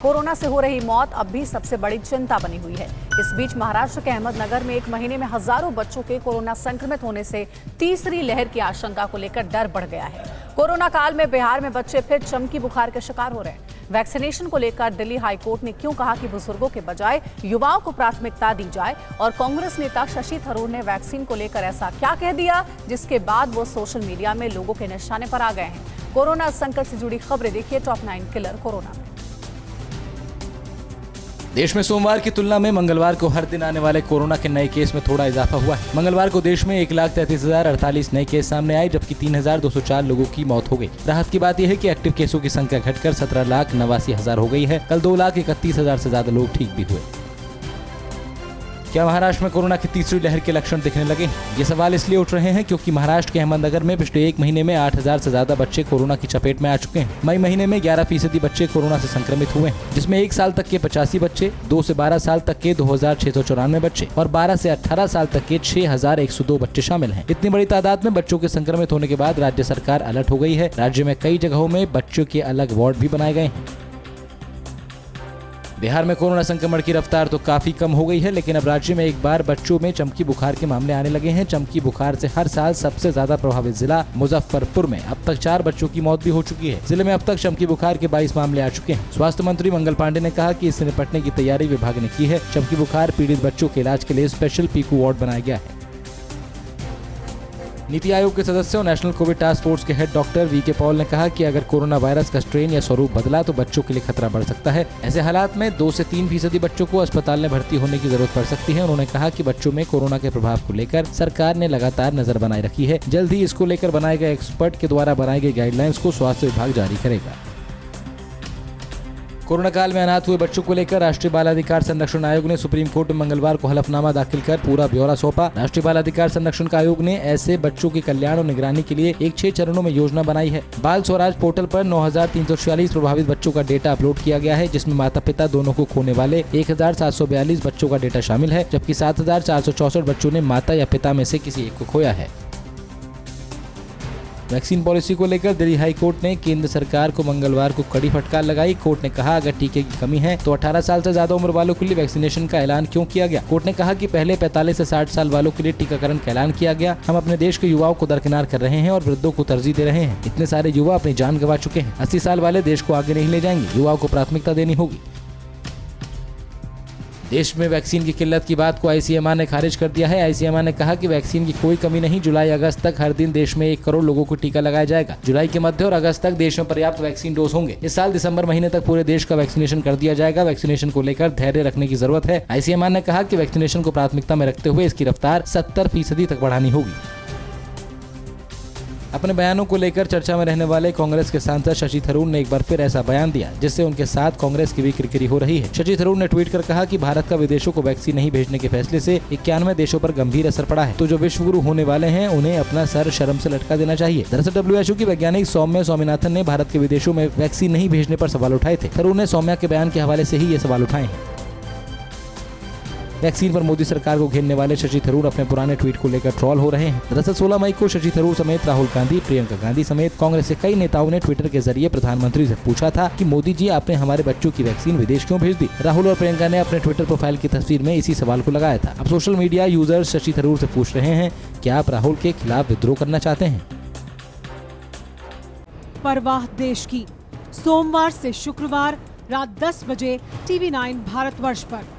Corona से हो रही मौत अब भी सबसे बड़ी चिंता बनी हुई है। इस बीच महाराष्ट्र के अहमदनगर में एक महीने में हजारों बच्चों के कोरोना संक्रमित होने से तीसरी लहर की आशंका को लेकर डर बढ़ गया है। कोरोना काल में बिहार में बच्चे फिर चमकी बुखार के शिकार हो रहे हैं। वैक्सीनेशन को लेकर दिल्ली हाईकोर्ट ने क्यों कहा कि बुजुर्गों के बजाय युवाओं को प्राथमिकता दी जाए, और कांग्रेस नेता शशि थरूर ने वैक्सीन को लेकर ऐसा क्या कह दिया जिसके बाद वो सोशल मीडिया में लोगों के निशाने पर आ गए हैं। कोरोना संकट से जुड़ी खबरें देखिए टॉप 9 किलर कोरोना में। देश में सोमवार की तुलना में मंगलवार को हर दिन आने वाले कोरोना के नए केस में थोड़ा इजाफा हुआ है। मंगलवार को देश में 1,33,048 नए केस सामने आए, जबकि 3,204 लोगों की मौत हो गई। राहत की बात यह है कि एक्टिव केसों की संख्या घटकर 17,89,000 हो गई है। कल 2,31,000 से ज्यादा लोग ठीक भी हुए। क्या महाराष्ट्र में कोरोना की तीसरी लहर के लक्षण दिखने लगे? ये सवाल इसलिए उठ रहे हैं क्योंकि महाराष्ट्र के अहमदनगर में पिछले एक महीने में 8,000 से ज्यादा बच्चे कोरोना की चपेट में आ चुके हैं। मई महीने में 11% बच्चे कोरोना से संक्रमित हुए हैं, जिसमें 1 साल तक के 85 बच्चे, 2 से 12 साल तक के 2,694 बच्चे और 12 से 18 साल तक के 6,102 बच्चे शामिल हैं। इतनी बड़ी तादाद में बच्चों के संक्रमित होने के बाद राज्य सरकार अलर्ट हो गई है। राज्य में कई जगहों में बच्चों के अलग वार्ड भी बनाए गए हैं। बिहार में कोरोना संक्रमण की रफ्तार तो काफी कम हो गई है, लेकिन अब राज्य में एक बार बच्चों में चमकी बुखार के मामले आने लगे हैं। चमकी बुखार से हर साल सबसे ज्यादा प्रभावित जिला मुजफ्फरपुर में अब तक 4 बच्चों की मौत भी हो चुकी है। जिले में अब तक चमकी बुखार के 22 मामले आ चुके हैं। स्वास्थ्य मंत्री मंगल पांडे ने कहा कि इससे निपटने की तैयारी विभाग ने की है। चमकी बुखार पीड़ित बच्चों के इलाज के लिए स्पेशल पीकू वार्ड बनाया गया है। नीति आयोग के सदस्य और नेशनल कोविड टास्क फोर्स के हेड डॉक्टर वीके पॉल ने कहा कि अगर कोरोना वायरस का स्ट्रेन या स्वरूप बदला तो बच्चों के लिए खतरा बढ़ सकता है। ऐसे हालात में 2 से 3% बच्चों को अस्पताल में भर्ती होने की जरूरत पड़ सकती है। उन्होंने कहा कि बच्चों में कोरोना के प्रभाव को लेकर सरकार ने लगातार नजर बनाए रखी है। जल्द ही इसको लेकर बनाए गए एक्सपर्ट के द्वारा बनाई गई गाइडलाइंस को स्वास्थ्य विभाग जारी करेगा। कोरोना काल में अनाथ हुए बच्चों को लेकर राष्ट्रीय बाल अधिकार संरक्षण आयोग ने सुप्रीम कोर्ट में मंगलवार को हलफनामा दाखिल कर पूरा ब्यौरा सौंपा। राष्ट्रीय बाल अधिकार संरक्षण आयोग ने ऐसे बच्चों के कल्याण और निगरानी के लिए 6 चरणों में योजना बनाई है। बाल स्वराज पोर्टल पर 9,346 प्रभावित बच्चों का डेटा अपलोड किया गया है, जिसमें माता पिता दोनों को खोने वाले 1,742 बच्चों का डेटा शामिल है, जबकि 7,464 बच्चों ने माता या पिता में से किसी एक को खोया है। वैक्सीन पॉलिसी को लेकर दिल्ली हाई कोर्ट ने केंद्र सरकार को मंगलवार को कड़ी फटकार लगाई। कोर्ट ने कहा, अगर टीके की कमी है तो 18 साल से ज्यादा उम्र वालों के लिए वैक्सीनेशन का ऐलान क्यों किया गया? कोर्ट ने कहा कि पहले 45 से 60 साल वालों के लिए टीकाकरण का ऐलान किया गया। हम अपने देश के युवाओं को दरकिनार कर रहे हैं और वृद्धों को तरजीह दे रहे हैं। इतने सारे युवा अपनी जान गंवा चुके हैं। 80 साल वाले देश को आगे नहीं ले जाएंगे। युवाओं को प्राथमिकता देनी होगी। देश में वैक्सीन की किल्लत की बात को आईसीएमआर ने खारिज कर दिया है। आईसीएमआर ने कहा कि वैक्सीन की कोई कमी नहीं। जुलाई अगस्त तक हर दिन देश में 1 करोड़ लोगों को टीका लगाया जाएगा। जुलाई के मध्य और अगस्त तक देश में पर्याप्त वैक्सीन डोज होंगे। इस साल दिसंबर महीने तक पूरे देश का वैक्सीनेशन कर दिया जाएगा। वैक्सीनेशन को लेकर धैर्य रखने की जरूरत है। आईसीएमआर ने कहा कि वैक्सीनेशन को प्राथमिकता में रखते हुए इसकी रफ्तार 70% तक बढ़ानी होगी। अपने बयानों को लेकर चर्चा में रहने वाले कांग्रेस के सांसद शशि थरूर ने एक बार फिर ऐसा बयान दिया जिससे उनके साथ कांग्रेस की भी किरकिरी हो रही है। शशि थरूर ने ट्वीट कर कहा कि भारत का विदेशों को वैक्सीन नहीं भेजने के फैसले से 91 देशों पर गंभीर असर पड़ा है, तो जो विश्व गुरु होने वाले हैं उन्हें अपना सर शर्म से लटका देना चाहिए। दरअसल WHO की वैज्ञानिक सौम्या स्वामीनाथन ने भारत के विदेशों में वैक्सीन नहीं भेजने पर सवाल उठाए थे। थरूर ने सौम्या के बयान के हवाले से ही ये सवाल उठाए हैं। वैक्सीन पर मोदी सरकार को घेरने वाले शशि थरूर अपने पुराने ट्वीट को लेकर ट्रोल हो रहे हैं। दरअसल 16 मई को शशि थरूर समेत राहुल गांधी, प्रियंका गांधी समेत कांग्रेस के कई नेताओं ने ट्विटर के जरिए प्रधानमंत्री से पूछा था कि मोदी जी, आपने हमारे बच्चों की वैक्सीन विदेश क्यों भेज दी? राहुल और प्रियंका ने अपने ट्विटर प्रोफाइल की तस्वीर में इसी सवाल को लगाया था। अब social media users Shashi Tharoor से पूछ रहे हैं, क्या आप राहुल के खिलाफ विद्रोह करना चाहते हैं? परवाह देश की, सोमवार से शुक्रवार रात 10 बजे TV9 भारतवर्ष पर।